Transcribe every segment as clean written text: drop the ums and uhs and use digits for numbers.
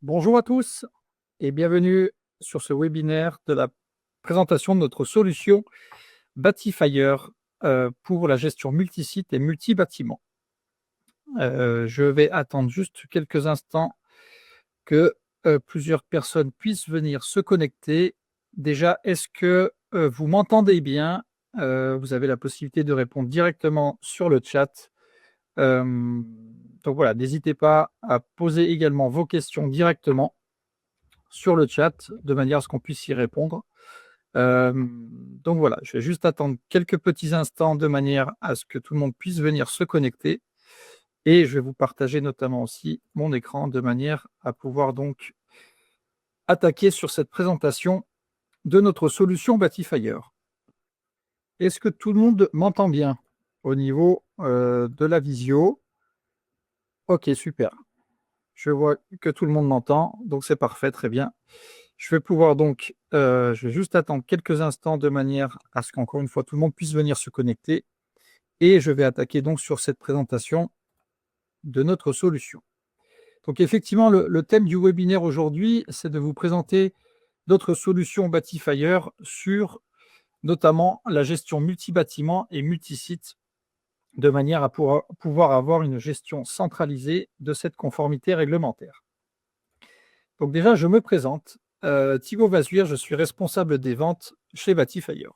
Bonjour à tous et bienvenue sur ce webinaire de la présentation de notre solution Batifier pour la gestion multisite et multi-bâtiments. Je vais attendre juste quelques instants que plusieurs personnes puissent venir se connecter. Déjà, est-ce que vous m'entendez bien? Vous avez la possibilité de répondre directement sur le chat. Donc voilà, n'hésitez pas à poser également vos questions directement sur le chat de manière à ce qu'on puisse y répondre. Donc voilà, je vais juste attendre quelques petits instants de manière à ce que tout le monde puisse venir se connecter et je vais vous partager notamment aussi mon écran de manière à pouvoir donc attaquer sur cette présentation de notre solution Batifier. Est-ce que tout le monde m'entend bien au niveau de la visio? Ok, super. Je vois que tout le monde m'entend, donc c'est parfait, très bien. Je vais pouvoir donc, je vais juste attendre quelques instants de manière à ce qu'encore une fois tout le monde puisse venir se connecter et je vais attaquer donc sur cette présentation de notre solution. Donc effectivement, le thème du webinaire aujourd'hui, c'est de vous présenter d'autres solutions Batifier sur notamment la gestion multi-bâtiments et multi-sites de manière à pouvoir avoir une gestion centralisée de cette conformité réglementaire. Donc déjà, je me présente. Thibaut Vazuire, je suis responsable des ventes chez Batifier.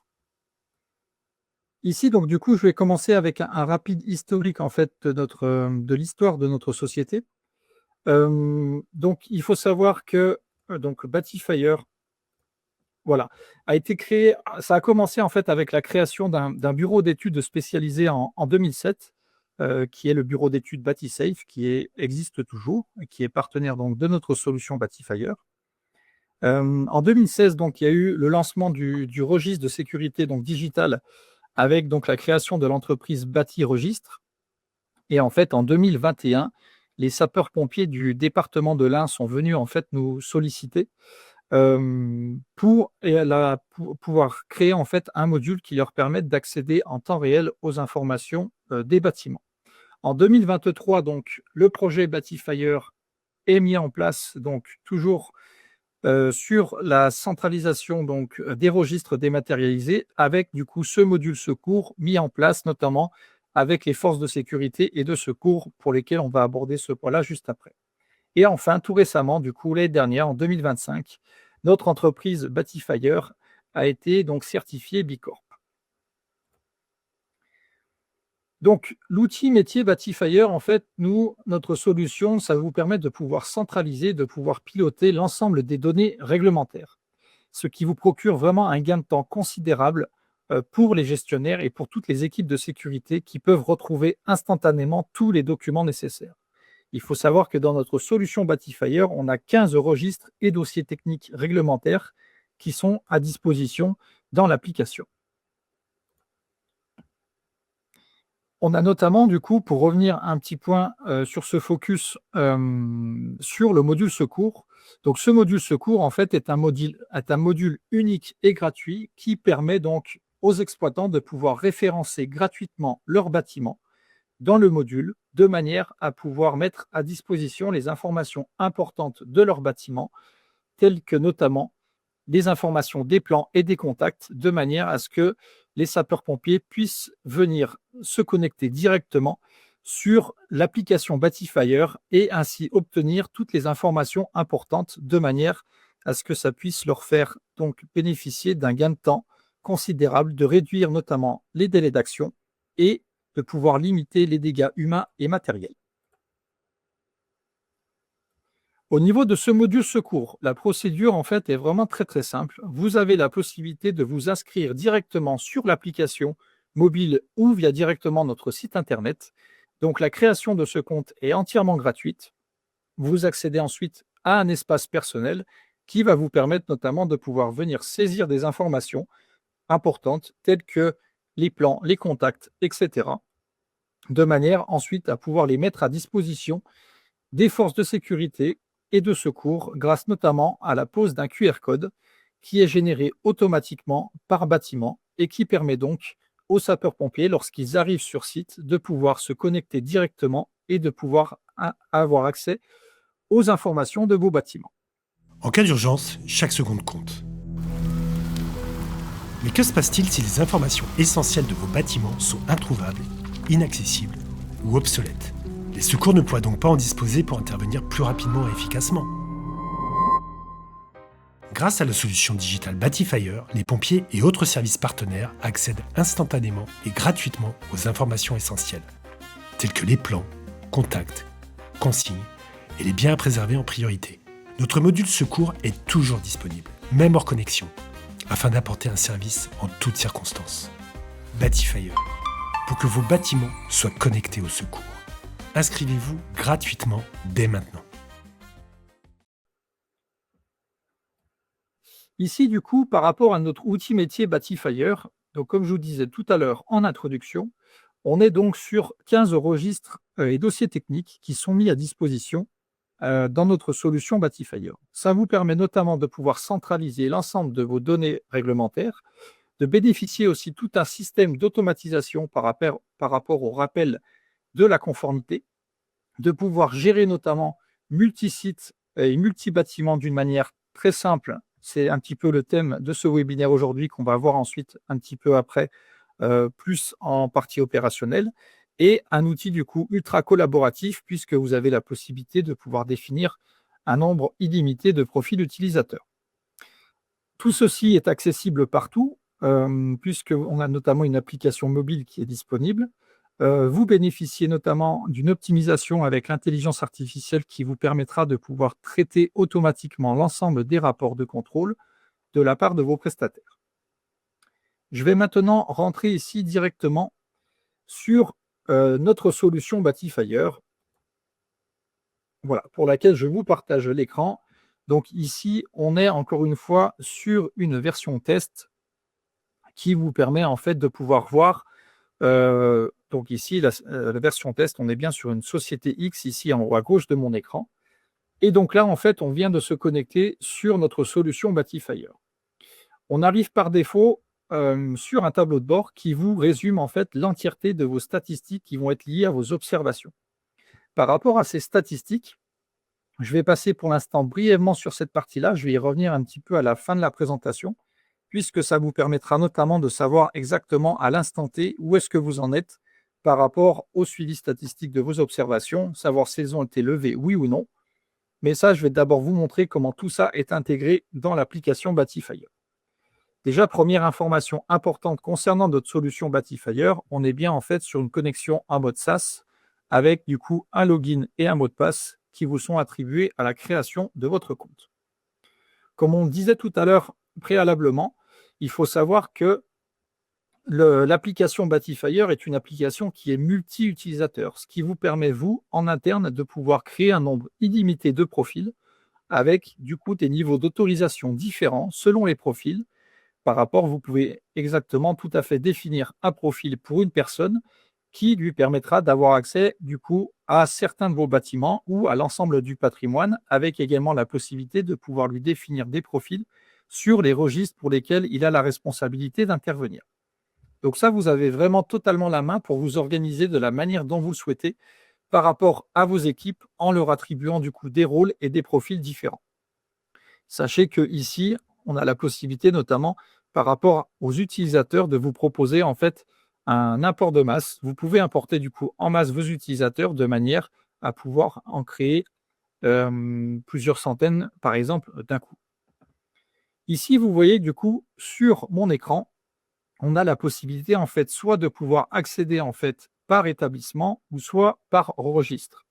Ici, donc du coup, je vais commencer avec un rapide historique en fait de l'histoire de notre société. Donc, il faut savoir que donc Batifier, voilà, a été créé. Ça a commencé en fait avec la création d'un bureau d'études spécialisé en 2007, qui est le bureau d'études Batisafe, existe toujours, qui est partenaire donc de notre solution Batifier. En 2016, donc, il y a eu le lancement du registre de sécurité donc, digital avec donc, la création de l'entreprise Bati Registre. Et en fait, en 2021, les sapeurs-pompiers du département de l'Ain sont venus en fait, nous solliciter pour pouvoir créer en fait, un module qui leur permette d'accéder en temps réel aux informations des bâtiments. En 2023, donc, le projet Batifier est mis en place, donc toujours sur la centralisation donc, des registres dématérialisés avec du coup ce module secours mis en place notamment avec les forces de sécurité et de secours pour lesquelles on va aborder ce point-là juste après. Et enfin, tout récemment, du coup, l'année dernière, en 2025, notre entreprise Batifier a été donc certifiée Bicorp. Donc, l'outil métier Batifier, en fait, notre solution, ça vous permet de pouvoir centraliser, de pouvoir piloter l'ensemble des données réglementaires, ce qui vous procure vraiment un gain de temps considérable pour les gestionnaires et pour toutes les équipes de sécurité qui peuvent retrouver instantanément tous les documents nécessaires. Il faut savoir que dans notre solution Batifier, on a 15 registres et dossiers techniques réglementaires qui sont à disposition dans l'application. On a notamment, du coup, pour revenir un petit point sur ce focus sur le module secours. Donc, ce module secours, en fait, est un module unique et gratuit qui permet donc aux exploitants de pouvoir référencer gratuitement leur bâtiment dans le module de manière à pouvoir mettre à disposition les informations importantes de leur bâtiment, telles que notamment des informations des plans et des contacts, de manière à ce que les sapeurs-pompiers puissent venir se connecter directement sur l'application Batifier et ainsi obtenir toutes les informations importantes de manière à ce que ça puisse leur faire donc bénéficier d'un gain de temps considérable, de réduire notamment les délais d'action et de pouvoir limiter les dégâts humains et matériels. Au niveau de ce module secours, la procédure en fait est vraiment très très simple. Vous avez la possibilité de vous inscrire directement sur l'application mobile ou via directement notre site internet. Donc la création de ce compte est entièrement gratuite. Vous accédez ensuite à un espace personnel qui va vous permettre notamment de pouvoir venir saisir des informations importantes telles que les plans, les contacts, etc. De manière ensuite à pouvoir les mettre à disposition des forces de sécurité et de secours grâce notamment à la pose d'un QR code qui est généré automatiquement par bâtiment et qui permet donc aux sapeurs-pompiers, lorsqu'ils arrivent sur site, de pouvoir se connecter directement et de pouvoir avoir accès aux informations de vos bâtiments. En cas d'urgence, chaque seconde compte. Mais que se passe-t-il si les informations essentielles de vos bâtiments sont introuvables, inaccessibles ou obsolètes? Les secours ne pourraient donc pas en disposer pour intervenir plus rapidement et efficacement. Grâce à la solution digitale Batifire, les pompiers et autres services partenaires accèdent instantanément et gratuitement aux informations essentielles, telles que les plans, contacts, consignes et les biens à préserver en priorité. Notre module secours est toujours disponible, même hors connexion, afin d'apporter un service en toutes circonstances. Batifire, pour que vos bâtiments soient connectés au secours. Inscrivez-vous gratuitement dès maintenant. Ici, du coup, par rapport à notre outil métier Batifire, donc comme je vous disais tout à l'heure en introduction, on est donc sur 15 registres et dossiers techniques qui sont mis à disposition dans notre solution Batifire. Ça vous permet notamment de pouvoir centraliser l'ensemble de vos données réglementaires, de bénéficier aussi tout un système d'automatisation par rapport au rappel de la conformité, de pouvoir gérer notamment multi-sites et multi-bâtiments d'une manière très simple. C'est un petit peu le thème de ce webinaire aujourd'hui qu'on va voir ensuite un petit peu après, plus en partie opérationnelle, et un outil du coup ultra collaboratif puisque vous avez la possibilité de pouvoir définir un nombre illimité de profils utilisateurs. Tout ceci est accessible partout puisqu'on a notamment une application mobile qui est disponible. Vous bénéficiez notamment d'une optimisation avec l'intelligence artificielle qui vous permettra de pouvoir traiter automatiquement l'ensemble des rapports de contrôle de la part de vos prestataires. Je vais maintenant rentrer ici directement sur notre solution Batifire, voilà, pour laquelle je vous partage l'écran. Donc ici, on est encore une fois sur une version test qui vous permet en fait de pouvoir voir. Donc ici, la version test, on est bien sur une société X, ici en haut à gauche de mon écran. Et donc là, en fait, on vient de se connecter sur notre solution Batifire. On arrive par défaut sur un tableau de bord qui vous résume en fait l'entièreté de vos statistiques qui vont être liées à vos observations. Par rapport à ces statistiques, je vais passer pour l'instant brièvement sur cette partie-là. Je vais y revenir un petit peu à la fin de la présentation, puisque ça vous permettra notamment de savoir exactement à l'instant T où est-ce que vous en êtes par rapport au suivi statistique de vos observations, savoir si elles ont été levées, oui ou non. Mais ça, je vais d'abord vous montrer comment tout ça est intégré dans l'application Batifire. Déjà, première information importante concernant notre solution Batifire, on est bien en fait sur une connexion en mode SaaS avec du coup un login et un mot de passe qui vous sont attribués à la création de votre compte. Comme on disait tout à l'heure préalablement, il faut savoir que l'application Batifire est une application qui est multi-utilisateur, ce qui vous permet, vous, en interne, de pouvoir créer un nombre illimité de profils avec du coup des niveaux d'autorisation différents selon les profils. Par rapport, vous pouvez exactement tout à fait définir un profil pour une personne qui lui permettra d'avoir accès du coup à certains de vos bâtiments ou à l'ensemble du patrimoine, avec également la possibilité de pouvoir lui définir des profils sur les registres pour lesquels il a la responsabilité d'intervenir. Donc ça, vous avez vraiment totalement la main pour vous organiser de la manière dont vous le souhaitez par rapport à vos équipes en leur attribuant du coup des rôles et des profils différents. Sachez que ici, on a la possibilité notamment par rapport aux utilisateurs de vous proposer en fait un import de masse. Vous pouvez importer du coup en masse vos utilisateurs de manière à pouvoir en créer plusieurs centaines par exemple d'un coup. Ici, vous voyez du coup sur mon écran, on a la possibilité en fait soit de pouvoir accéder en fait par établissement ou soit par registre.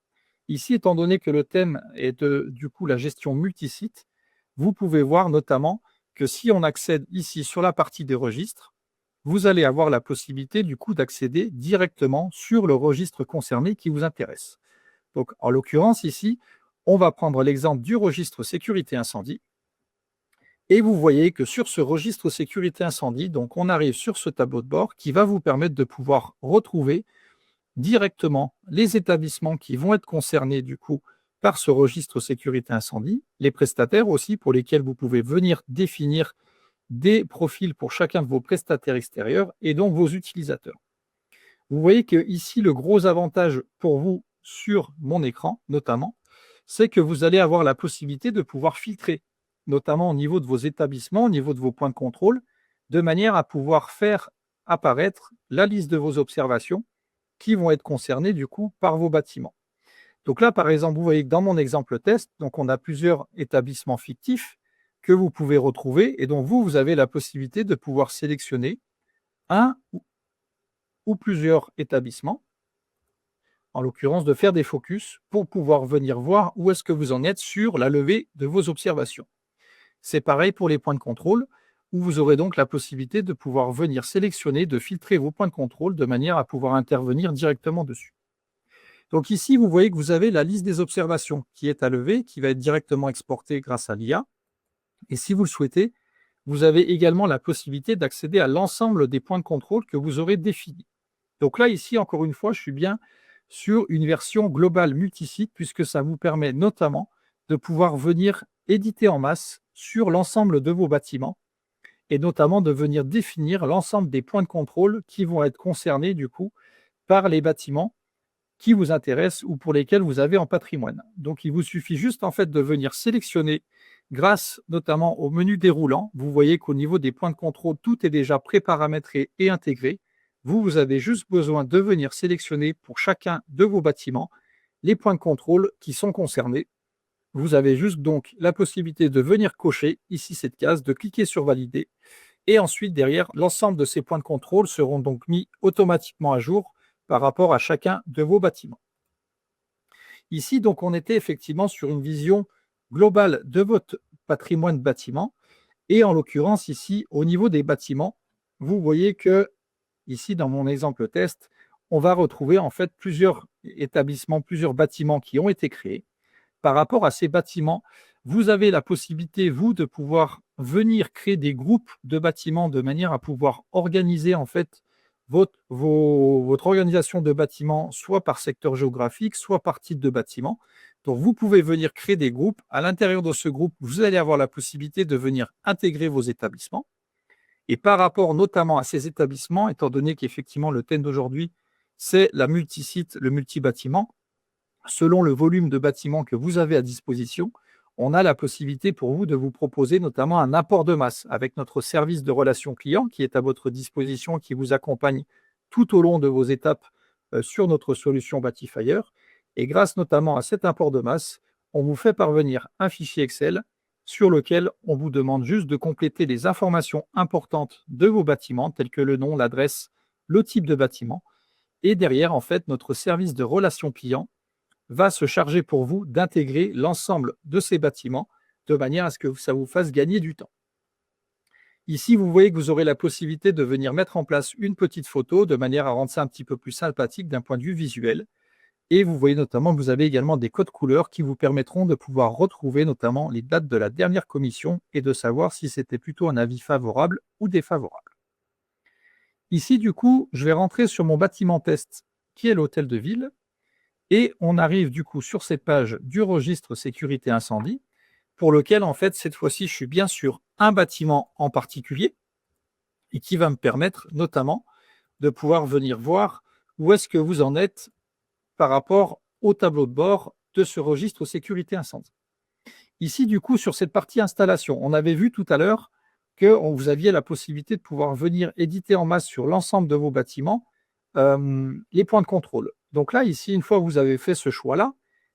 Ici, étant donné que le thème est du coup la gestion multisite, vous pouvez voir notamment que si on accède ici sur la partie des registres, vous allez avoir la possibilité du coup d'accéder directement sur le registre concerné qui vous intéresse. Donc en l'occurrence ici, on va prendre l'exemple du registre sécurité incendie. Et vous voyez que sur ce registre sécurité incendie, donc on arrive sur ce tableau de bord qui va vous permettre de pouvoir retrouver directement les établissements qui vont être concernés du coup par ce registre sécurité incendie, les prestataires aussi pour lesquels vous pouvez venir définir des profils pour chacun de vos prestataires extérieurs et donc vos utilisateurs. Vous voyez que ici le gros avantage pour vous sur mon écran notamment, c'est que vous allez avoir la possibilité de pouvoir filtrer, notamment au niveau de vos établissements, au niveau de vos points de contrôle, de manière à pouvoir faire apparaître la liste de vos observations qui vont être concernées du coup par vos bâtiments. Donc là, par exemple, vous voyez que dans mon exemple test, donc on a plusieurs établissements fictifs que vous pouvez retrouver et dont vous avez la possibilité de pouvoir sélectionner un ou plusieurs établissements, en l'occurrence de faire des focus pour pouvoir venir voir où est-ce que vous en êtes sur la levée de vos observations. C'est pareil pour les points de contrôle, où vous aurez donc la possibilité de pouvoir venir sélectionner, de filtrer vos points de contrôle de manière à pouvoir intervenir directement dessus. Donc ici, vous voyez que vous avez la liste des observations qui est à lever, qui va être directement exportée grâce à l'IA. Et si vous le souhaitez, vous avez également la possibilité d'accéder à l'ensemble des points de contrôle que vous aurez définis. Donc là, ici, encore une fois, je suis bien sur une version globale multisite, puisque ça vous permet notamment de pouvoir venir éditer en masse sur l'ensemble de vos bâtiments et notamment de venir définir l'ensemble des points de contrôle qui vont être concernés du coup par les bâtiments qui vous intéressent ou pour lesquels vous avez en patrimoine. Donc, il vous suffit juste en fait de venir sélectionner grâce notamment au menu déroulant. Vous voyez qu'au niveau des points de contrôle, tout est déjà préparamétré et intégré. Vous avez juste besoin de venir sélectionner pour chacun de vos bâtiments les points de contrôle qui sont concernés. Vous avez juste donc la possibilité de venir cocher ici cette case, de cliquer sur valider et ensuite derrière, l'ensemble de ces points de contrôle seront donc mis automatiquement à jour par rapport à chacun de vos bâtiments. Ici, donc, on était effectivement sur une vision globale de votre patrimoine bâtiment. Et en l'occurrence, ici, au niveau des bâtiments, vous voyez que, ici, dans mon exemple test, on va retrouver en fait plusieurs établissements, plusieurs bâtiments qui ont été créés. Par rapport à ces bâtiments, vous avez la possibilité, vous, de pouvoir venir créer des groupes de bâtiments de manière à pouvoir organiser en fait votre organisation de bâtiments, soit par secteur géographique, soit par type de bâtiment. Donc, vous pouvez venir créer des groupes. À l'intérieur de ce groupe, vous allez avoir la possibilité de venir intégrer vos établissements. Et par rapport notamment à ces établissements, étant donné qu'effectivement le thème d'aujourd'hui, c'est la multisite, le multibâtiment, selon le volume de bâtiments que vous avez à disposition, on a la possibilité pour vous de vous proposer notamment un apport de masse avec notre service de relations clients qui est à votre disposition, qui vous accompagne tout au long de vos étapes sur notre solution Batifier. Et grâce notamment à cet apport de masse, on vous fait parvenir un fichier Excel sur lequel on vous demande juste de compléter les informations importantes de vos bâtiments, telles que le nom, l'adresse, le type de bâtiment. Et derrière, en fait, notre service de relations clients va se charger pour vous d'intégrer l'ensemble de ces bâtiments de manière à ce que ça vous fasse gagner du temps. Ici, vous voyez que vous aurez la possibilité de venir mettre en place une petite photo de manière à rendre ça un petit peu plus sympathique d'un point de vue visuel. Et vous voyez notamment que vous avez également des codes couleurs qui vous permettront de pouvoir retrouver notamment les dates de la dernière commission et de savoir si c'était plutôt un avis favorable ou défavorable. Ici, du coup, je vais rentrer sur mon bâtiment test qui est l'hôtel de ville. Et on arrive du coup sur cette page du registre sécurité incendie, pour lequel en fait cette fois-ci je suis bien sur un bâtiment en particulier et qui va me permettre notamment de pouvoir venir voir où est-ce que vous en êtes par rapport au tableau de bord de ce registre sécurité incendie. Ici du coup sur cette partie installation, on avait vu tout à l'heure que vous aviez la possibilité de pouvoir venir éditer en masse sur l'ensemble de vos bâtiments les points de contrôle. Donc là, ici, une fois que vous avez fait ce choix-là,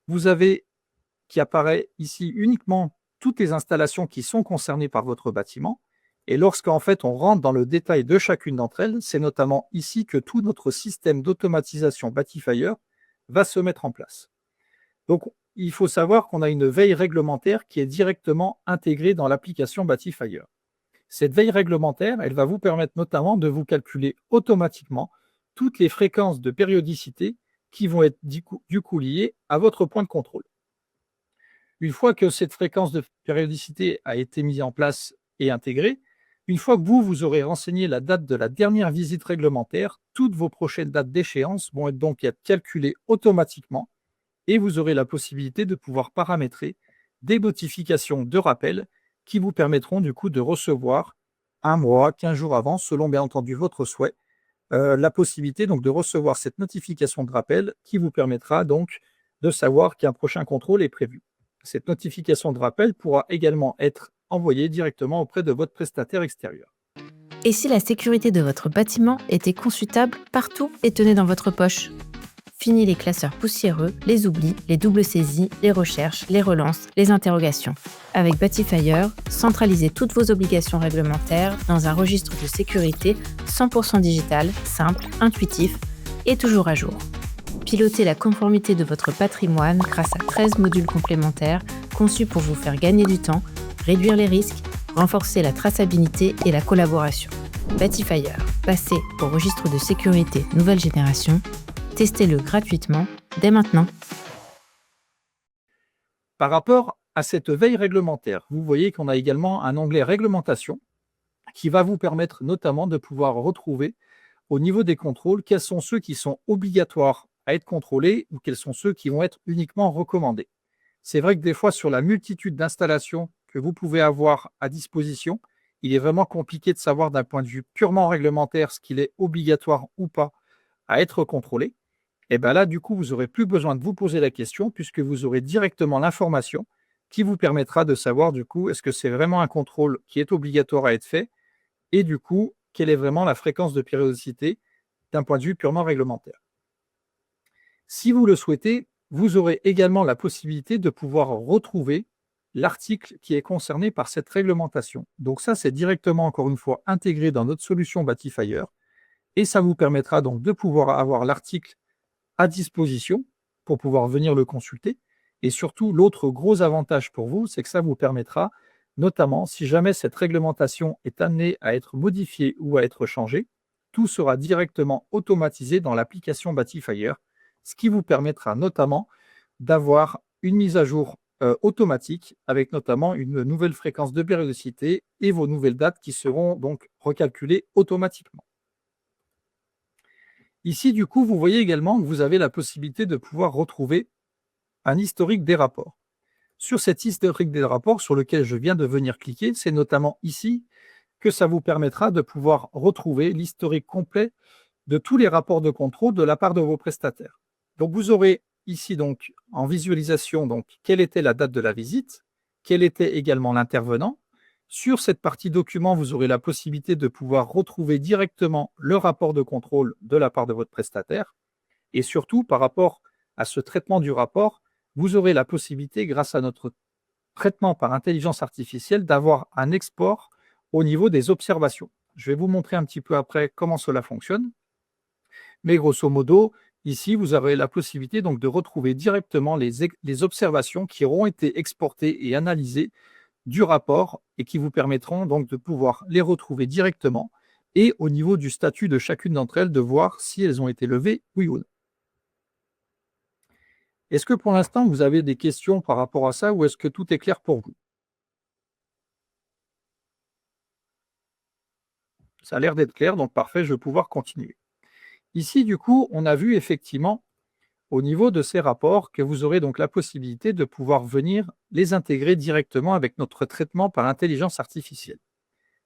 vous avez qui apparaît ici uniquement toutes les installations qui sont concernées par votre bâtiment. Et lorsqu'en fait on rentre dans le détail de chacune d'entre elles, c'est notamment ici que tout notre système d'automatisation Batifier va se mettre en place. Donc il faut savoir qu'on a une veille réglementaire qui est directement intégrée dans l'application Batifier. Cette veille réglementaire, elle va vous permettre notamment de vous calculer automatiquement toutes les fréquences de périodicité qui vont être du coup liées à votre point de contrôle. Une fois que cette fréquence de périodicité a été mise en place et intégrée, une fois que vous aurez renseigné la date de la dernière visite réglementaire, toutes vos prochaines dates d'échéance vont donc être calculées automatiquement et vous aurez la possibilité de pouvoir paramétrer des notifications de rappel qui vous permettront du coup de recevoir 1 mois, 15 jours avant, selon bien entendu votre souhait, la possibilité donc de recevoir cette notification de rappel qui vous permettra donc de savoir qu'un prochain contrôle est prévu. Cette notification de rappel pourra également être envoyée directement auprès de votre prestataire extérieur. Et si la sécurité de votre bâtiment était consultable partout et tenait dans votre poche? Fini les classeurs poussiéreux, les oublis, les doubles saisies, les recherches, les relances, les interrogations. Avec Batifier, centralisez toutes vos obligations réglementaires dans un registre de sécurité 100% digital, simple, intuitif et toujours à jour. Pilotez la conformité de votre patrimoine grâce à 13 modules complémentaires conçus pour vous faire gagner du temps, réduire les risques, renforcer la traçabilité et la collaboration. Batifier, passez au registre de sécurité nouvelle génération. Testez-le gratuitement dès maintenant. Par rapport à cette veille réglementaire, vous voyez qu'on a également un onglet réglementation qui va vous permettre notamment de pouvoir retrouver au niveau des contrôles quels sont ceux qui sont obligatoires à être contrôlés ou quels sont ceux qui vont être uniquement recommandés. C'est vrai que des fois, sur la multitude d'installations que vous pouvez avoir à disposition, il est vraiment compliqué de savoir d'un point de vue purement réglementaire ce qu'il est obligatoire ou pas à être contrôlé. Et bien là, du coup, vous n'aurez plus besoin de vous poser la question puisque vous aurez directement l'information qui vous permettra de savoir, du coup, est-ce que c'est vraiment un contrôle qui est obligatoire à être fait et du coup, quelle est vraiment la fréquence de périodicité d'un point de vue purement réglementaire. Si vous le souhaitez, vous aurez également la possibilité de pouvoir retrouver l'article qui est concerné par cette réglementation. Donc ça, c'est directement, encore une fois, intégré dans notre solution Batifier et ça vous permettra donc de pouvoir avoir l'article à disposition pour pouvoir venir le consulter. Et surtout, l'autre gros avantage pour vous, c'est que ça vous permettra, notamment si jamais cette réglementation est amenée à être modifiée ou à être changée, tout sera directement automatisé dans l'application Batifier, ce qui vous permettra notamment d'avoir une mise à jour automatique avec notamment une nouvelle fréquence de périodicité et vos nouvelles dates qui seront donc recalculées automatiquement. Ici, du coup, vous voyez également que vous avez la possibilité de pouvoir retrouver un historique des rapports. Sur cet historique des rapports sur lequel je viens de venir cliquer, c'est notamment ici que ça vous permettra de pouvoir retrouver l'historique complet de tous les rapports de contrôle de la part de vos prestataires. Donc, vous aurez ici donc en visualisation donc quelle était la date de la visite, quel était également l'intervenant. Sur cette partie document, vous aurez la possibilité de pouvoir retrouver directement le rapport de contrôle de la part de votre prestataire. Et surtout, par rapport à ce traitement du rapport, vous aurez la possibilité, grâce à notre traitement par intelligence artificielle, d'avoir un export au niveau des observations. Je vais vous montrer un petit peu après comment cela fonctionne. Mais grosso modo, ici, vous aurez la possibilité donc de retrouver directement les observations qui auront été exportées et analysées du rapport et qui vous permettront donc de pouvoir les retrouver directement et au niveau du statut de chacune d'entre elles, de voir si elles ont été levées, oui ou non. Est-ce que pour l'instant, vous avez des questions par rapport à ça ou est-ce que tout est clair pour vous? Ça a l'air d'être clair, donc parfait, je vais pouvoir continuer. Ici, du coup, on a vu effectivement au niveau de ces rapports que vous aurez donc la possibilité de pouvoir venir les intégrer directement avec notre traitement par intelligence artificielle.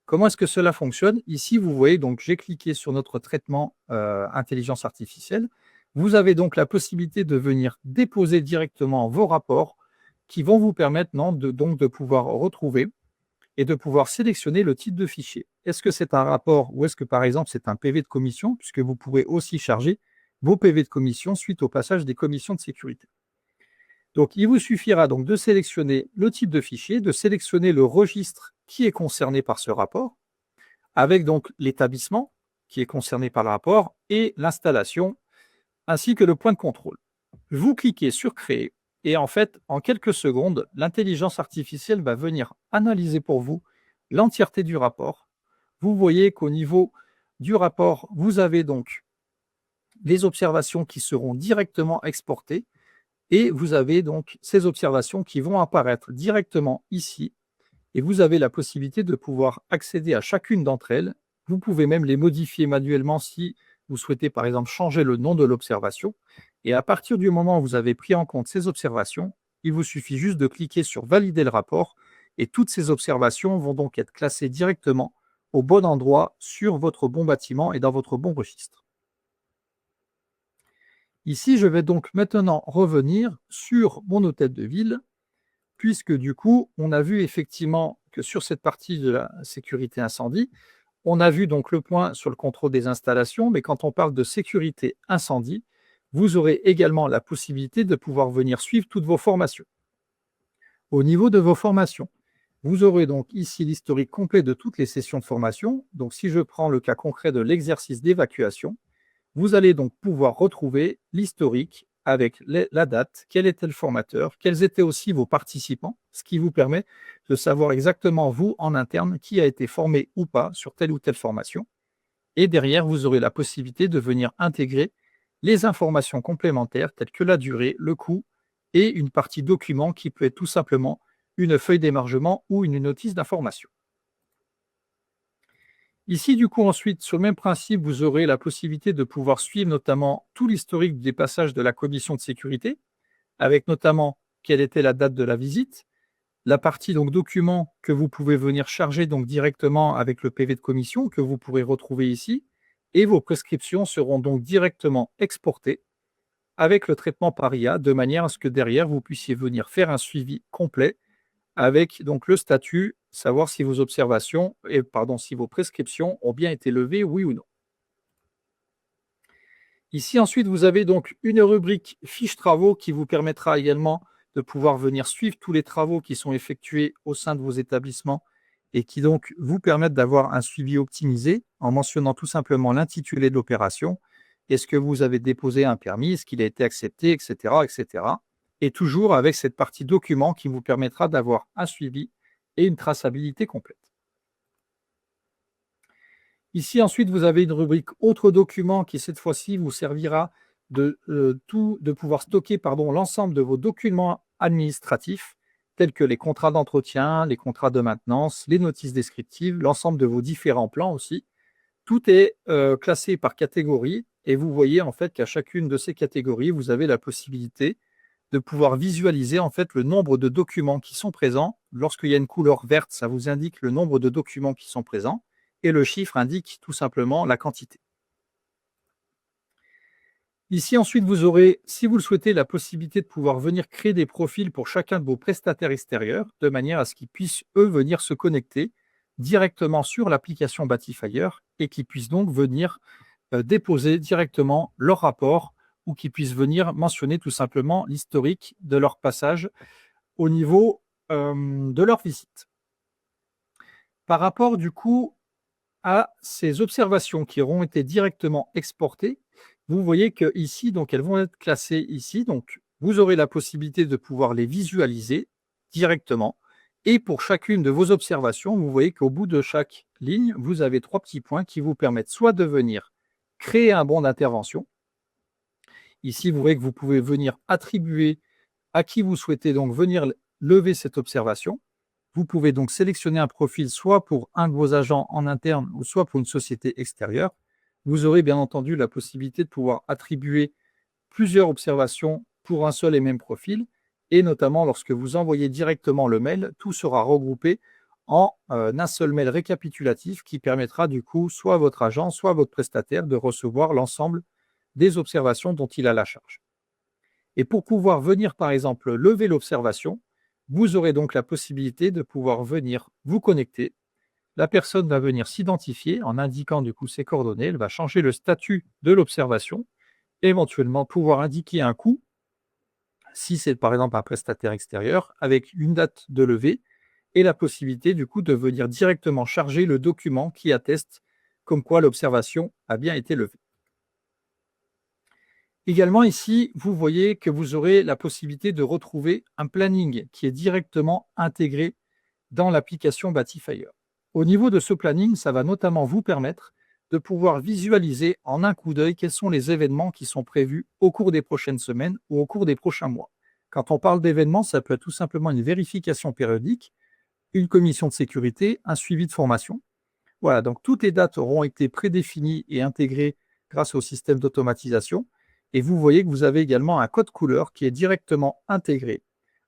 Comment est-ce que cela fonctionne? Ici, vous voyez, donc j'ai cliqué sur notre traitement intelligence artificielle. Vous avez donc la possibilité de venir déposer directement vos rapports qui vont vous permettre de pouvoir retrouver et de pouvoir sélectionner le type de fichier. Est-ce que c'est un rapport ou est-ce que par exemple c'est un PV de commission, puisque vous pourrez aussi charger vos PV de commission suite au passage des commissions de sécurité. Donc, il vous suffira donc de sélectionner le type de fichier, de sélectionner le registre qui est concerné par ce rapport, avec donc l'établissement qui est concerné par le rapport et l'installation, ainsi que le point de contrôle. Vous cliquez sur Créer et en fait, en quelques secondes, l'intelligence artificielle va venir analyser pour vous l'entièreté du rapport. Vous voyez qu'au niveau du rapport, vous avez donc les observations qui seront directement exportées et vous avez donc ces observations qui vont apparaître directement ici et vous avez la possibilité de pouvoir accéder à chacune d'entre elles. Vous pouvez même les modifier manuellement si vous souhaitez par exemple changer le nom de l'observation et à partir du moment où vous avez pris en compte ces observations, il vous suffit juste de cliquer sur valider le rapport et toutes ces observations vont donc être classées directement au bon endroit sur votre bon bâtiment et dans votre bon registre. Ici, je vais donc maintenant revenir sur mon hôtel de ville, puisque du coup, on a vu effectivement que sur cette partie de la sécurité incendie, on a vu donc le point sur le contrôle des installations, mais quand on parle de sécurité incendie, vous aurez également la possibilité de pouvoir venir suivre toutes vos formations. Au niveau de vos formations, vous aurez donc ici l'historique complet de toutes les sessions de formation. Donc si je prends le cas concret de l'exercice d'évacuation, vous allez donc pouvoir retrouver l'historique avec la date, quel était le formateur, quels étaient aussi vos participants, ce qui vous permet de savoir exactement, vous, en interne, qui a été formé ou pas sur telle ou telle formation. Et derrière, vous aurez la possibilité de venir intégrer les informations complémentaires telles que la durée, le coût et une partie document qui peut être tout simplement une feuille d'émargement ou une notice d'information. Ici, du coup, ensuite, sur le même principe, vous aurez la possibilité de pouvoir suivre notamment tout l'historique des passages de la commission de sécurité, avec notamment quelle était la date de la visite, la partie donc documents que vous pouvez venir charger donc directement avec le PV de commission que vous pourrez retrouver ici, et vos prescriptions seront donc directement exportées avec le traitement par IA, de manière à ce que derrière, vous puissiez venir faire un suivi complet avec donc le statut, savoir si vos observations, et pardon, si vos prescriptions ont bien été levées, oui ou non. Ici, ensuite, vous avez donc une rubrique fiche travaux qui vous permettra également de pouvoir venir suivre tous les travaux qui sont effectués au sein de vos établissements et qui donc vous permettent d'avoir un suivi optimisé en mentionnant tout simplement l'intitulé de l'opération. Est-ce que vous avez déposé un permis? Est-ce qu'il a été accepté, etc., etc. Et toujours avec cette partie document qui vous permettra d'avoir un suivi et une traçabilité complète. Ici, ensuite, vous avez une rubrique autres documents qui, cette fois-ci, vous servira de pouvoir stocker l'ensemble de vos documents administratifs, tels que les contrats d'entretien, les contrats de maintenance, les notices descriptives, l'ensemble de vos différents plans aussi. Tout est classé par catégorie et vous voyez en fait qu'à chacune de ces catégories, vous avez la possibilité de pouvoir visualiser en fait le nombre de documents qui sont présents. Lorsqu'il y a une couleur verte, ça vous indique le nombre de documents qui sont présents et le chiffre indique tout simplement la quantité. Ici, ensuite, vous aurez, si vous le souhaitez, la possibilité de pouvoir venir créer des profils pour chacun de vos prestataires extérieurs, de manière à ce qu'ils puissent, eux, venir se connecter directement sur l'application Batifier et qu'ils puissent donc venir déposer directement leur rapport ou qu'ils puissent venir mentionner tout simplement l'historique de leur passage au niveau de leur visite. Par rapport, du coup, à ces observations qui auront été directement exportées, vous voyez que ici, donc elles vont être classées ici. Donc, vous aurez la possibilité de pouvoir les visualiser directement. Et pour chacune de vos observations, vous voyez qu'au bout de chaque ligne, vous avez 3 petits points qui vous permettent soit de venir créer un bon d'intervention. Ici, vous voyez que vous pouvez venir attribuer à qui vous souhaitez donc venir lever cette observation. Vous pouvez donc sélectionner un profil soit pour un de vos agents en interne ou soit pour une société extérieure. Vous aurez bien entendu la possibilité de pouvoir attribuer plusieurs observations pour un seul et même profil. Et notamment, lorsque vous envoyez directement le mail, tout sera regroupé en un seul mail récapitulatif qui permettra du coup soit à votre agent, soit à votre prestataire de recevoir l'ensemble des observations dont il a la charge. Et pour pouvoir venir, par exemple, lever l'observation, vous aurez donc la possibilité de pouvoir venir vous connecter. La personne va venir s'identifier en indiquant du coup ses coordonnées. Elle va changer le statut de l'observation, éventuellement pouvoir indiquer un coût, si c'est par exemple un prestataire extérieur, avec une date de levée et la possibilité du coup de venir directement charger le document qui atteste comme quoi l'observation a bien été levée. Également ici, vous voyez que vous aurez la possibilité de retrouver un planning qui est directement intégré dans l'application Batifier. Au niveau de ce planning, ça va notamment vous permettre de pouvoir visualiser en un coup d'œil quels sont les événements qui sont prévus au cours des prochaines semaines ou au cours des prochains mois. Quand on parle d'événements, ça peut être tout simplement une vérification périodique, une commission de sécurité, un suivi de formation. Voilà, donc toutes les dates auront été prédéfinies et intégrées grâce au système d'automatisation. Et vous voyez que vous avez également un code couleur qui est directement intégré.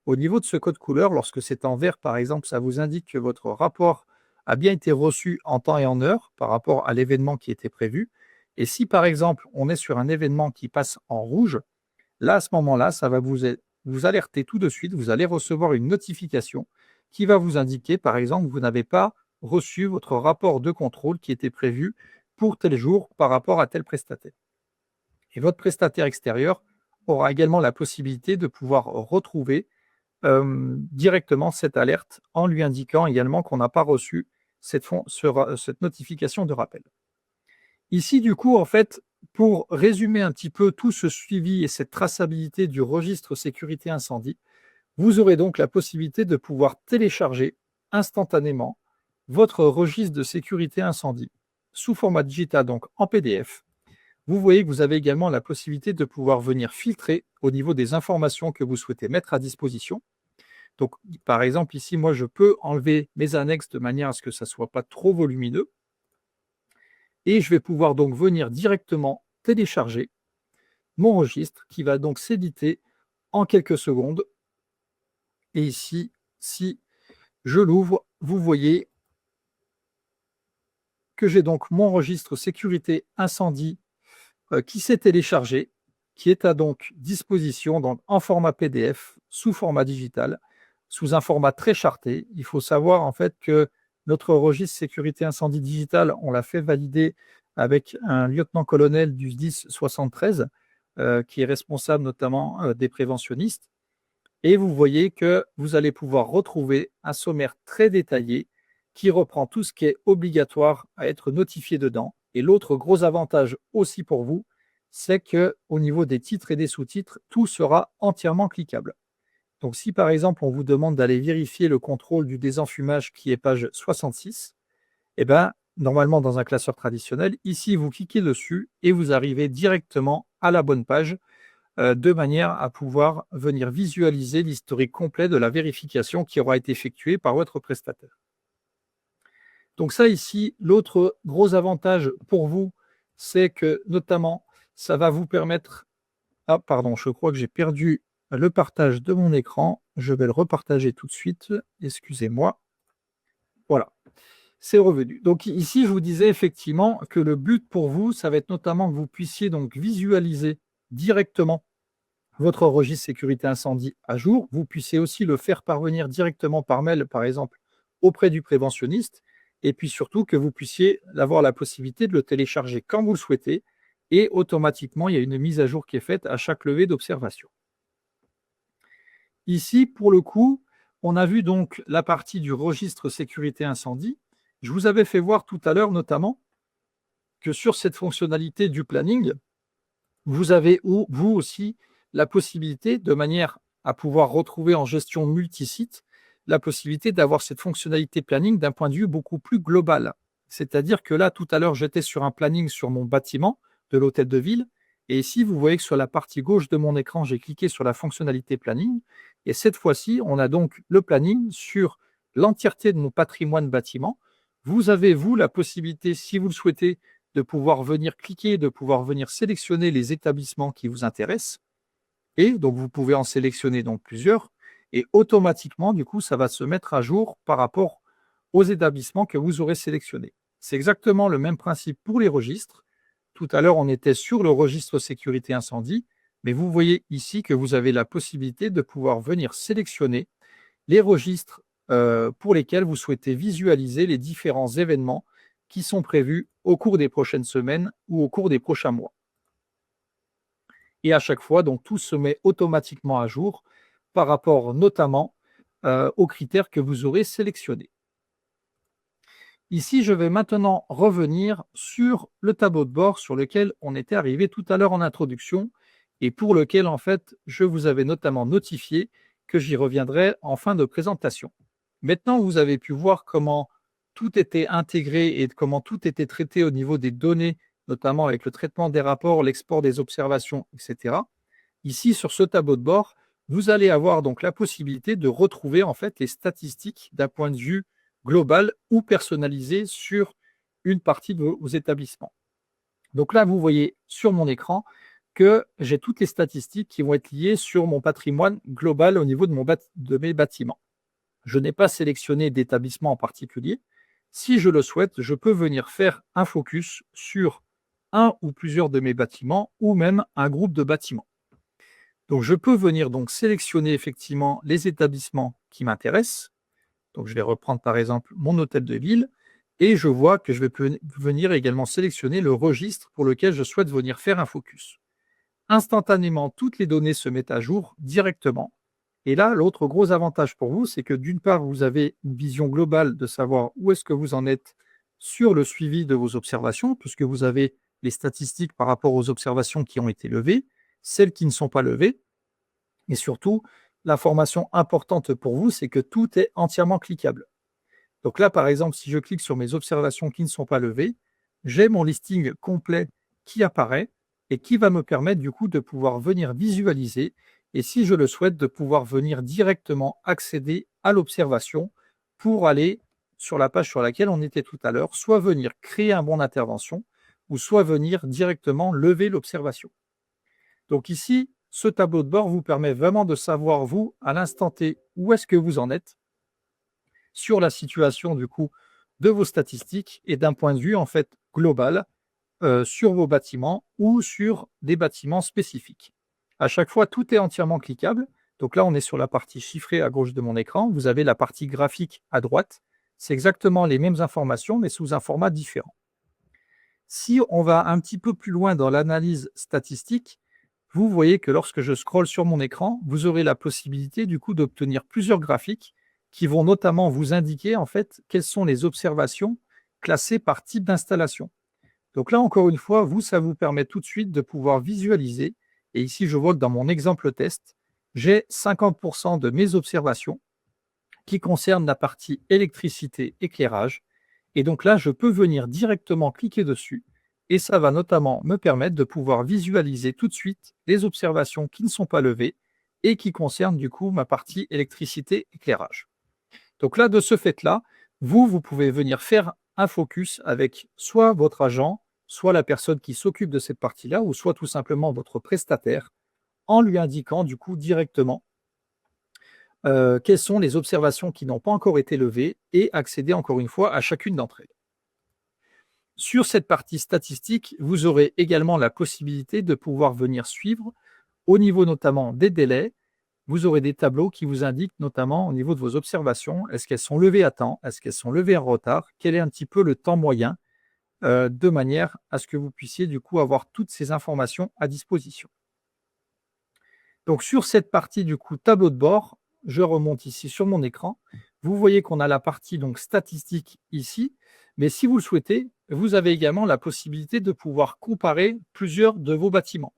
Au niveau de ce code couleur, lorsque c'est en vert, par exemple, ça vous indique que votre rapport a bien été reçu en temps et en heure par rapport à l'événement qui était prévu. Et si par exemple, on est sur un événement qui passe en rouge, là, à ce moment-là, ça va vous alerter tout de suite. Vous allez recevoir une notification qui va vous indiquer, par exemple, que vous n'avez pas reçu votre rapport de contrôle qui était prévu pour tel jour par rapport à tel prestataire. Et votre prestataire extérieur aura également la possibilité de pouvoir retrouver directement cette alerte en lui indiquant également qu'on n'a pas reçu cette notification de rappel. Ici, du coup, en fait, pour résumer un petit peu tout ce suivi et cette traçabilité du registre sécurité incendie, vous aurez donc la possibilité de pouvoir télécharger instantanément votre registre de sécurité incendie sous format digital, donc en PDF. Vous voyez que vous avez également la possibilité de pouvoir venir filtrer au niveau des informations que vous souhaitez mettre à disposition. Donc, par exemple, ici, moi, je peux enlever mes annexes de manière à ce que ça ne soit pas trop volumineux. Et je vais pouvoir donc venir directement télécharger mon registre qui va donc s'éditer en quelques secondes. Et ici, si je l'ouvre, vous voyez que j'ai donc mon registre sécurité incendie qui s'est téléchargé, qui est à donc disposition donc, en format PDF, sous format digital, sous un format très charté. Il faut savoir en fait que notre registre sécurité incendie digital, on l'a fait valider avec un lieutenant-colonel du 10-73 qui est responsable notamment des préventionnistes. Et vous voyez que vous allez pouvoir retrouver un sommaire très détaillé qui reprend tout ce qui est obligatoire à être notifié dedans. Et l'autre gros avantage aussi pour vous, c'est qu'au niveau des titres et des sous-titres, tout sera entièrement cliquable. Donc si par exemple on vous demande d'aller vérifier le contrôle du désenfumage qui est page 66, eh ben, normalement dans un classeur traditionnel, ici vous cliquez dessus et vous arrivez directement à la bonne page de manière à pouvoir venir visualiser l'historique complet de la vérification qui aura été effectuée par votre prestataire. Donc ça ici, l'autre gros avantage pour vous, c'est que notamment, ça va vous permettre... Ah pardon, je crois que j'ai perdu le partage de mon écran. Je vais le repartager tout de suite. Excusez-moi. Voilà, c'est revenu. Donc ici, je vous disais effectivement que le but pour vous, ça va être notamment que vous puissiez donc visualiser directement votre registre sécurité incendie à jour. Vous puissiez aussi le faire parvenir directement par mail, par exemple, auprès du préventionniste. Et puis surtout que vous puissiez avoir la possibilité de le télécharger quand vous le souhaitez. Et automatiquement, il y a une mise à jour qui est faite à chaque levée d'observation. Ici, pour le coup, on a vu donc la partie du registre sécurité incendie. Je vous avais fait voir tout à l'heure notamment que sur cette fonctionnalité du planning, vous avez vous aussi la possibilité, de manière à pouvoir retrouver en gestion multisite, la possibilité d'avoir cette fonctionnalité planning d'un point de vue beaucoup plus global. C'est-à-dire que là, tout à l'heure, j'étais sur un planning sur mon bâtiment de l'hôtel de ville. Et ici, vous voyez que sur la partie gauche de mon écran, j'ai cliqué sur la fonctionnalité planning. Et cette fois-ci, on a donc le planning sur l'entièreté de mon patrimoine bâtiment. Vous avez, vous, la possibilité, si vous le souhaitez, de pouvoir venir cliquer, de pouvoir venir sélectionner les établissements qui vous intéressent. Et donc, vous pouvez en sélectionner donc plusieurs. Et automatiquement, du coup, ça va se mettre à jour par rapport aux établissements que vous aurez sélectionnés. C'est exactement le même principe pour les registres. Tout à l'heure, on était sur le registre sécurité incendie, mais vous voyez ici que vous avez la possibilité de pouvoir venir sélectionner les registres pour lesquels vous souhaitez visualiser les différents événements qui sont prévus au cours des prochaines semaines ou au cours des prochains mois. Et à chaque fois, donc, tout se met automatiquement à jour par rapport notamment aux critères que vous aurez sélectionnés. Ici, je vais maintenant revenir sur le tableau de bord sur lequel on était arrivé tout à l'heure en introduction et pour lequel, en fait, je vous avais notamment notifié que j'y reviendrai en fin de présentation. Maintenant, vous avez pu voir comment tout était intégré et comment tout était traité au niveau des données, notamment avec le traitement des rapports, l'export des observations, etc. Ici, sur ce tableau de bord, vous allez avoir donc la possibilité de retrouver en fait les statistiques d'un point de vue global ou personnalisé sur une partie de vos établissements. Donc là, vous voyez sur mon écran que j'ai toutes les statistiques qui vont être liées sur mon patrimoine global au niveau de mes bâtiments. Je n'ai pas sélectionné d'établissement en particulier. Si je le souhaite, je peux venir faire un focus sur un ou plusieurs de mes bâtiments ou même un groupe de bâtiments. Donc, je peux venir donc sélectionner effectivement les établissements qui m'intéressent. Donc, je vais reprendre par exemple mon hôtel de ville et je vois que je vais venir également sélectionner le registre pour lequel je souhaite venir faire un focus. Instantanément, toutes les données se mettent à jour directement. Et là, l'autre gros avantage pour vous, c'est que d'une part, vous avez une vision globale de savoir où est-ce que vous en êtes sur le suivi de vos observations, puisque vous avez les statistiques par rapport aux observations qui ont été levées, celles qui ne sont pas levées, et surtout, l'information importante pour vous, c'est que tout est entièrement cliquable. Donc là, par exemple, si je clique sur mes observations qui ne sont pas levées, j'ai mon listing complet qui apparaît et qui va me permettre du coup de pouvoir venir visualiser et si je le souhaite, de pouvoir venir directement accéder à l'observation pour aller sur la page sur laquelle on était tout à l'heure, soit venir créer un bon d'intervention ou soit venir directement lever l'observation. Donc ici, ce tableau de bord vous permet vraiment de savoir, vous, à l'instant T, où est-ce que vous en êtes sur la situation du coup de vos statistiques et d'un point de vue en fait global sur vos bâtiments ou sur des bâtiments spécifiques. À chaque fois, tout est entièrement cliquable. Donc là, on est sur la partie chiffrée à gauche de mon écran. Vous avez la partie graphique à droite. C'est exactement les mêmes informations, mais sous un format différent. Si on va un petit peu plus loin dans l'analyse statistique, vous voyez que lorsque je scrolle sur mon écran, vous aurez la possibilité du coup d'obtenir plusieurs graphiques qui vont notamment vous indiquer en fait quelles sont les observations classées par type d'installation. Donc là, encore une fois, vous, ça vous permet tout de suite de pouvoir visualiser. Et ici, je vois que dans mon exemple test, j'ai 50% de mes observations qui concernent la partie électricité, éclairage. Et donc là, je peux venir directement cliquer dessus. Et ça va notamment me permettre de pouvoir visualiser tout de suite les observations qui ne sont pas levées et qui concernent du coup ma partie électricité, éclairage. Donc là, de ce fait-là, vous pouvez venir faire un focus avec soit votre agent, soit la personne qui s'occupe de cette partie-là, ou soit tout simplement votre prestataire, en lui indiquant du coup directement quelles sont les observations qui n'ont pas encore été levées et accéder encore une fois à chacune d'entre elles. Sur cette partie statistique, vous aurez également la possibilité de pouvoir venir suivre au niveau notamment des délais. Vous aurez des tableaux qui vous indiquent notamment au niveau de vos observations, est-ce qu'elles sont levées à temps, est-ce qu'elles sont levées en retard, quel est un petit peu le temps moyen, de manière à ce que vous puissiez du coup avoir toutes ces informations à disposition. Donc sur cette partie du coup tableau de bord, je remonte ici sur mon écran. Vous voyez qu'on a la partie donc statistique ici, mais si vous le souhaitez, vous avez également la possibilité de pouvoir comparer plusieurs de vos bâtiments.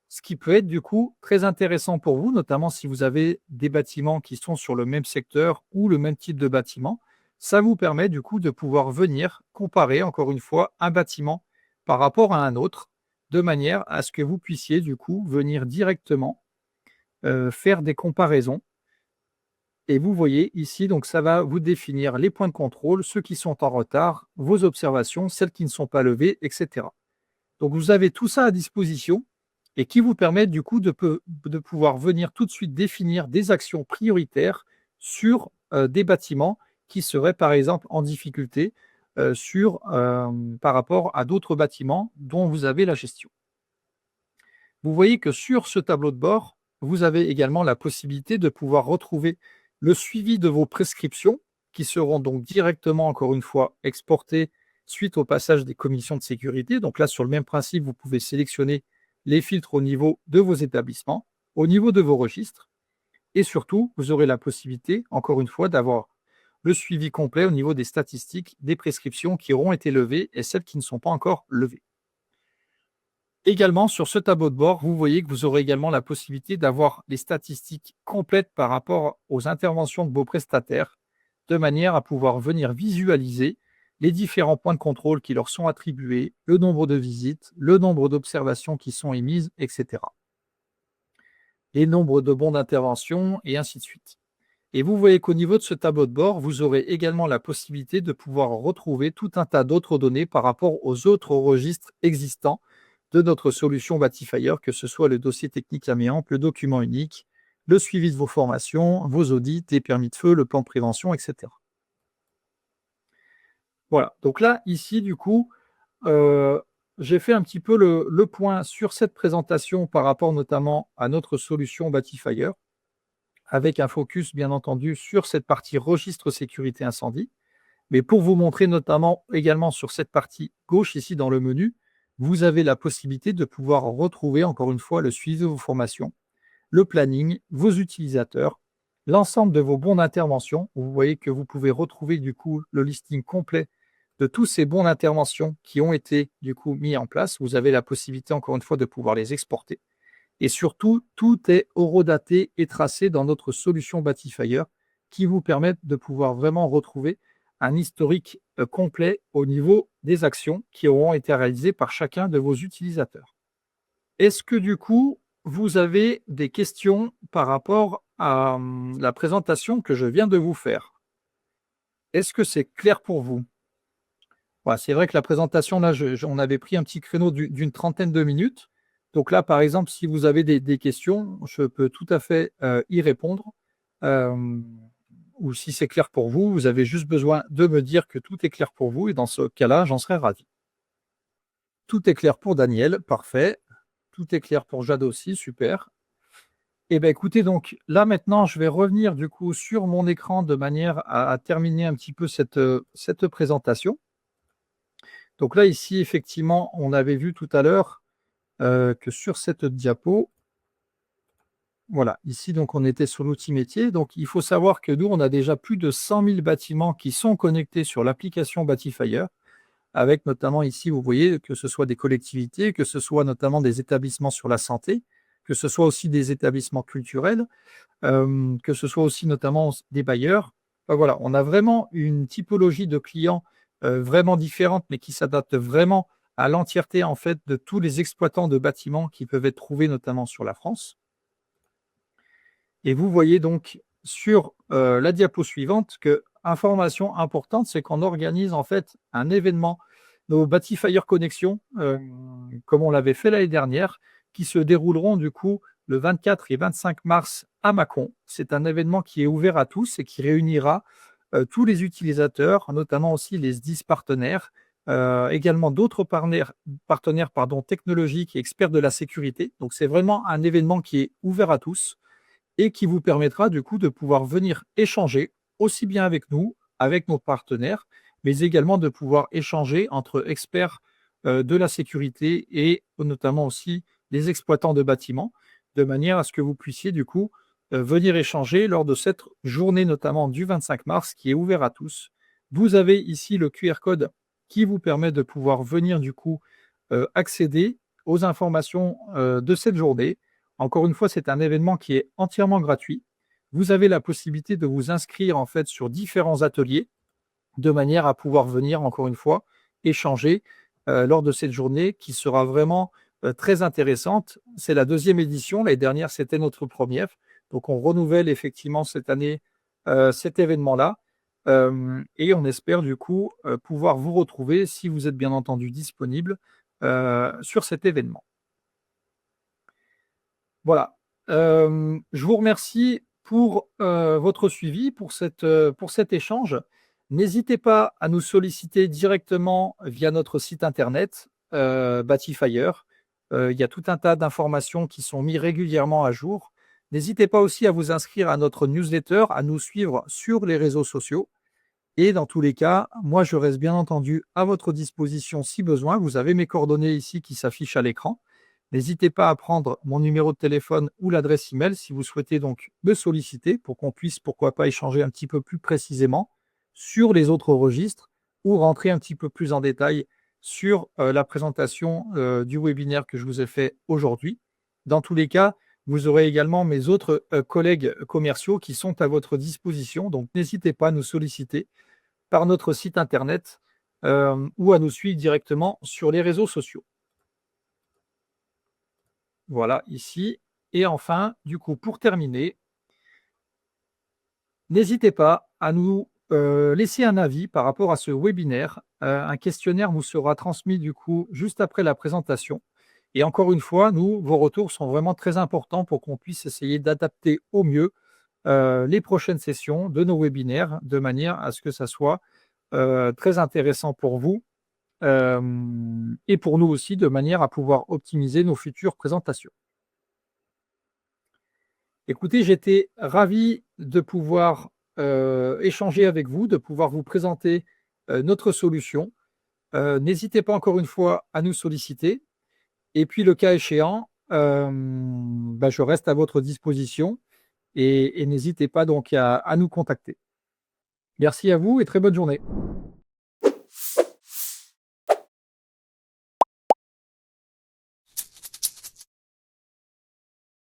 Ce qui peut être du coup très intéressant pour vous, notamment si vous avez des bâtiments qui sont sur le même secteur ou le même type de bâtiment. Ça vous permet du coup de pouvoir venir comparer encore une fois un bâtiment par rapport à un autre, de manière à ce que vous puissiez du coup venir directement faire des comparaisons. Et vous voyez ici, donc ça va vous définir les points de contrôle, ceux qui sont en retard, vos observations, celles qui ne sont pas levées, etc. Donc vous avez tout ça à disposition et qui vous permet du coup de pouvoir venir tout de suite définir des actions prioritaires sur des bâtiments qui seraient par exemple en difficulté par rapport à d'autres bâtiments dont vous avez la gestion. Vous voyez que sur ce tableau de bord, vous avez également la possibilité de pouvoir retrouver le suivi de vos prescriptions qui seront donc directement, encore une fois, exportées suite au passage des commissions de sécurité. Donc là, sur le même principe, vous pouvez sélectionner les filtres au niveau de vos établissements, au niveau de vos registres. Et surtout, vous aurez la possibilité, encore une fois, d'avoir le suivi complet au niveau des statistiques, des prescriptions qui auront été levées et celles qui ne sont pas encore levées. Également, sur ce tableau de bord, vous voyez que vous aurez également la possibilité d'avoir les statistiques complètes par rapport aux interventions de vos prestataires, de manière à pouvoir venir visualiser les différents points de contrôle qui leur sont attribués, le nombre de visites, le nombre d'observations qui sont émises, etc. Les nombres de bons d'intervention, et ainsi de suite. Et vous voyez qu'au niveau de ce tableau de bord, vous aurez également la possibilité de pouvoir retrouver tout un tas d'autres données par rapport aux autres registres existants de notre solution Batifier, que ce soit le dossier technique amiante, le document unique, le suivi de vos formations, vos audits, les permis de feu, le plan de prévention, etc. Voilà, donc là, ici, du coup, j'ai fait un petit peu le point sur cette présentation par rapport notamment à notre solution Batifire, avec un focus bien entendu sur cette partie registre sécurité incendie. Mais pour vous montrer notamment également sur cette partie gauche ici dans le menu, vous avez la possibilité de pouvoir retrouver encore une fois le suivi de vos formations, le planning, vos utilisateurs, l'ensemble de vos bons d'intervention. Vous voyez que vous pouvez retrouver du coup le listing complet de tous ces bons d'intervention qui ont été du coup mis en place. Vous avez la possibilité encore une fois de pouvoir les exporter. Et surtout, tout est horodaté et tracé dans notre solution Batifire qui vous permet de pouvoir vraiment retrouver un historique complet au niveau des actions qui auront été réalisées par chacun de vos utilisateurs. Est-ce que du coup, vous avez des questions par rapport à la présentation que je viens de vous faire? Est-ce que c'est clair pour vous? Voilà, c'est vrai que la présentation, là, on avait pris un petit créneau d'une trentaine de minutes. Donc là, par exemple, si vous avez des questions, je peux tout à fait y répondre. Ou si c'est clair pour vous, vous avez juste besoin de me dire que tout est clair pour vous et dans ce cas-là, j'en serai ravi. Tout est clair pour Daniel, parfait. Tout est clair pour Jade aussi, super. Eh bien, écoutez, donc là maintenant, je vais revenir du coup sur mon écran de manière à terminer un petit peu cette présentation. Donc là, ici, effectivement, on avait vu tout à l'heure que sur cette diapo, voilà, ici, donc on était sur l'outil métier. Donc, il faut savoir que nous, on a déjà plus de 100 000 bâtiments qui sont connectés sur l'application Batifire, avec notamment ici, vous voyez, que ce soit des collectivités, que ce soit notamment des établissements sur la santé, que ce soit aussi des établissements culturels, que ce soit aussi notamment des bailleurs. Enfin, voilà, on a vraiment une typologie de clients vraiment différente, mais qui s'adapte vraiment à l'entièreté en fait de tous les exploitants de bâtiments qui peuvent être trouvés notamment sur la France. Et vous voyez donc sur la diapo suivante que information importante, c'est qu'on organise en fait un événement, nos Batifire Connexion, comme on l'avait fait l'année dernière, qui se dérouleront du coup le 24 et 25 mars à Mâcon. C'est un événement qui est ouvert à tous et qui réunira tous les utilisateurs, notamment aussi les 10 partenaires, également d'autres partenaires technologiques et experts de la sécurité. Donc c'est vraiment un événement qui est ouvert à tous et qui vous permettra du coup de pouvoir venir échanger aussi bien avec nous, avec nos partenaires, mais également de pouvoir échanger entre experts de la sécurité et notamment aussi les exploitants de bâtiments, de manière à ce que vous puissiez du coup venir échanger lors de cette journée notamment du 25 mars qui est ouvert à tous. Vous avez ici le QR code qui vous permet de pouvoir venir du coup accéder aux informations de cette journée. Encore une fois, c'est un événement qui est entièrement gratuit. Vous avez la possibilité de vous inscrire en fait sur différents ateliers de manière à pouvoir venir, encore une fois, échanger lors de cette journée qui sera vraiment très intéressante. C'est la deuxième édition. L'année dernière, c'était notre première. Donc, on renouvelle effectivement cette année cet événement-là. Et on espère du coup pouvoir vous retrouver, si vous êtes bien entendu disponible, sur cet événement. Voilà. Je vous remercie pour votre suivi, pour cet échange. N'hésitez pas à nous solliciter directement via notre site internet Batifire. Il y a tout un tas d'informations qui sont mises régulièrement à jour. N'hésitez pas aussi à vous inscrire à notre newsletter, à nous suivre sur les réseaux sociaux. Et dans tous les cas, moi, je reste bien entendu à votre disposition si besoin. Vous avez mes coordonnées ici qui s'affichent à l'écran. N'hésitez pas à prendre mon numéro de téléphone ou l'adresse email si vous souhaitez donc me solliciter pour qu'on puisse, pourquoi pas, échanger un petit peu plus précisément sur les autres registres ou rentrer un petit peu plus en détail sur la présentation du webinaire que je vous ai fait aujourd'hui. Dans tous les cas, vous aurez également mes autres collègues commerciaux qui sont à votre disposition. Donc, n'hésitez pas à nous solliciter par notre site internet ou à nous suivre directement sur les réseaux sociaux. Voilà, ici. Et enfin, du coup, pour terminer, n'hésitez pas à nous laisser un avis par rapport à ce webinaire. Un questionnaire vous sera transmis du coup juste après la présentation. Et encore une fois, vos retours sont vraiment très importants pour qu'on puisse essayer d'adapter au mieux les prochaines sessions de nos webinaires de manière à ce que ça soit très intéressant pour vous et pour nous aussi, de manière à pouvoir optimiser nos futures présentations. Écoutez, j'étais ravi de pouvoir échanger avec vous, de pouvoir vous présenter notre solution. N'hésitez pas encore une fois à nous solliciter. Et puis, le cas échéant, je reste à votre disposition et n'hésitez pas donc à nous contacter. Merci à vous et très bonne journée.